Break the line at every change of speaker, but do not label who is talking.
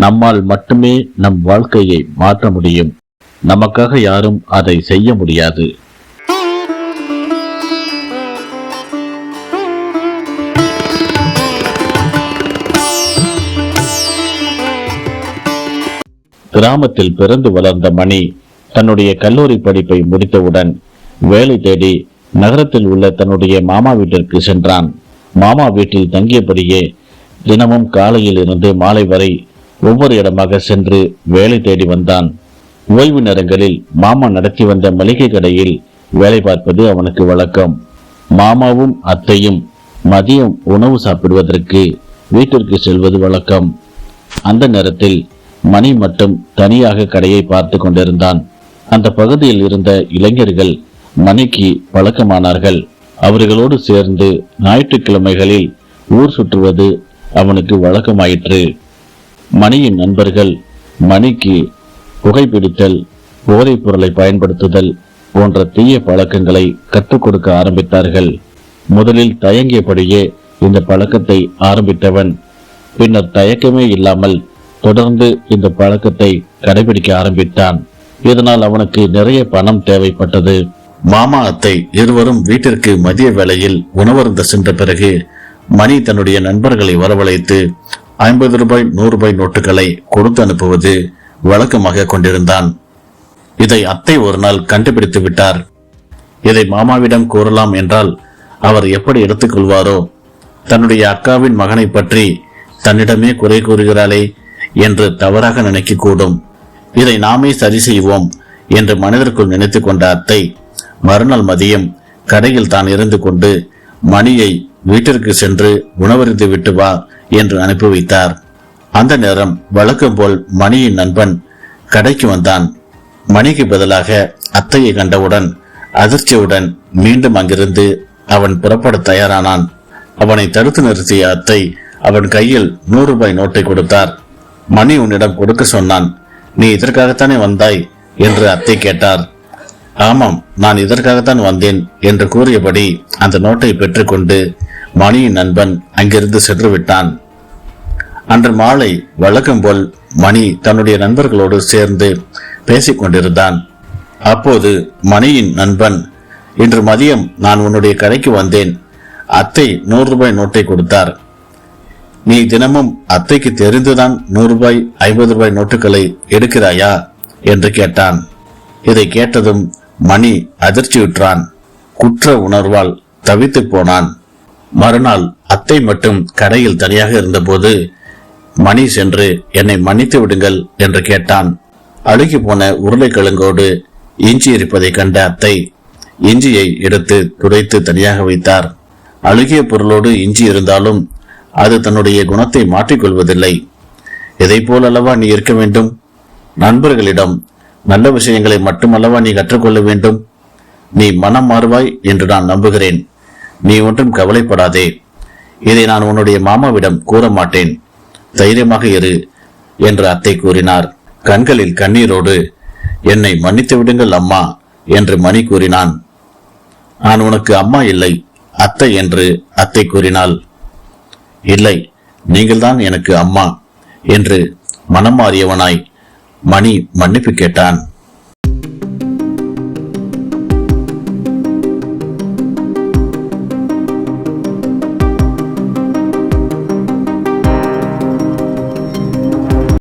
நம்மால் மட்டுமே நம் வாழ்க்கையை மாற்ற முடியும். நமக்காக யாரும் அதை செய்ய முடியாது. கிராமத்தில் பிறந்து வளர்ந்த மணி தன்னுடைய கல்லூரி படிப்பை முடித்தவுடன் வேலை தேடி நகரத்தில் உள்ள தன்னுடைய மாமா வீட்டிற்கு சென்றான். மாமா வீட்டில் தங்கியபடியே தினமும் காலையில் இருந்து மாலை வரை ஒவ்வொரு இடமாக சென்று வேலை தேடி வந்தான். ஓய்வு நேரங்களில் மாமா நடத்தி வந்த மளிகை கடையில் வேலை பார்ப்பது அவனுக்கு வழக்கம். மாமாவும் அத்தையும் மதியம் உணவு சாப்பிடுவதற்கு வீட்டிற்கு செல்வது வழக்கம். அந்த நேரத்தில் மணி மட்டும் தனியாக கடையை பார்த்து கொண்டிருந்தான். அந்த பகுதியில் இருந்த இளைஞர்கள் மணிக்கு பழக்கமானார்கள். அவர்களோடு சேர்ந்து ஞாயிற்றுக்கிழமைகளில் ஊர் சுற்றுவது அவனுக்கு வழக்கமாயிற்று. மணியின் நண்பர்கள் மணிக்கு புகைப்பிடித்தல், போதைப் பொருளை பயன்படுத்துதல் போன்ற தீய பழக்கங்களை கற்றுக் கொடுக்க ஆரம்பித்தார்கள். முதலில் தயங்கியபடியே இந்த பழக்கத்தை ஆரம்பித்தவன் பின்னர் தயக்கமே இல்லாமல் தொடர்ந்து இந்த பழக்கத்தை கடைபிடிக்க ஆரம்பித்தான். இதனால் அவனுக்கு நிறைய பணம் தேவைப்பட்டது. மாமா அத்தை இருவரும் வீட்டிற்கு மதிய வேளையில் உணவருந்த சென்ற பிறகு மணி தன்னுடைய நண்பர்களை வரவழைத்து 50 ரூபாய் 100 ரூபாய் நோட்டுகளை கொடுத்து அனுப்புவது வழக்கமாக கொண்டிருந்தான். இதை அத்தை ஒரு நாள் கண்டுபிடித்து விட்டார். இதை மாமாவிடம் கூறலாம் என்றால் அவர் எப்படி எடுத்துக்கொள்வாரோ, தன்னுடைய அக்காவின் மகனை பற்றி தன்னிடமே குறை கூறுகிறாளே என்று தவறாக நினைக்க கூடும். இதை நாமே சரி செய்வோம் என்று மனதிற்குள் நினைத்து கொண்ட அத்தை மறுநாள் மதியம் கடையில் தான் இருந்து கொண்டு மணியை வீட்டிற்கு சென்று உணவருந்து விட்டு வா என்று அனுப்பி வைத்தார். அந்த நேரம் வழக்கம் போல் மணியின் நண்பன் கடைக்கு வந்தான். மணிக்கு பதிலாக அத்தையை கண்டவுடன் அதிர்ச்சியுடன் மீண்டும் அங்கிருந்து அவன் புறப்பட தயாரானான். அவனை தடுத்து நிறுத்திய அத்தை அவன் கையில் 100 ரூபாய் நோட்டை கொடுத்தார். மணி உன்னிடம் கொடுக்க சொன்னான், நீ இதற்காகத்தானே வந்தாய் என்று அத்தை கேட்டார். ஆமாம், நான் இதற்காகத்தான் வந்தேன் என்று கூறியபடி அந்த நோட்டை பெற்றுக்கொண்டு மணியின் நண்பன் அங்கிருந்து சென்று விட்டான். அன்று மாலை வழக்கம் போல் மணி தன்னுடைய நண்பர்களோடு சேர்ந்து பேசிக் கொண்டிருந்தான். அப்போது மணியின் நண்பன், இன்று மதியம் நான் உன்னுடைய கடைக்கு வந்தேன். அத்தை 100 ரூபாய் நோட்டை கொடுத்தார். நீ தினமும் அத்தைக்கு தெரிந்துதான் 100 ரூபாய் 50 ரூபாய் நோட்டுகளை எடுக்கிறாயா என்று கேட்டான். இதை கேட்டதும் மணி அதிர்ச்சியுற்றான். குற்ற உணர்வால் தவித்து போனான். மறுநாள் அத்தை மட்டும் கடையில் தனியாக இருந்தபோது மணி சென்று என்னை மன்னித்து விடுங்கள் என்று கேட்டான். அழுகி போன உருளைக்கிழங்கோடு இஞ்சி இருப்பதை கண்ட அத்தை இஞ்சியை எடுத்து துடைத்து தனியாக வைத்தார். அழுகிய பொருளோடு இஞ்சி இருந்தாலும் அது தன்னுடைய குணத்தை மாற்றிக்கொள்வதில்லை. இதை போலல்லவா நீ இருக்க வேண்டும்? நண்பர்களிடம் நல்ல விஷயங்களை மட்டுமல்லவா நீ கற்றுக்கொள்ள வேண்டும்? நீ மனம் மாறுவாய் என்று நான் நம்புகிறேன். நீ ஒன்றும் கவலைப்படாதே. இதை நான் உன்னுடைய மாமாவிடம் கூற மாட்டேன். தைரியமாக இரு என்று அத்தை கூறினார். கண்களில் கண்ணீரோடு என்னை மன்னித்து விடுங்கள் அம்மா என்று மணி கூறினான். நான் உனக்கு அம்மா இல்லை, அத்தை என்று அத்தை கூறினாள். இல்லை, நீங்கள்தான் எனக்கு அம்மா என்று மனம் மாறியவனாய் மணி மன்னிப்பு கேட்டான்.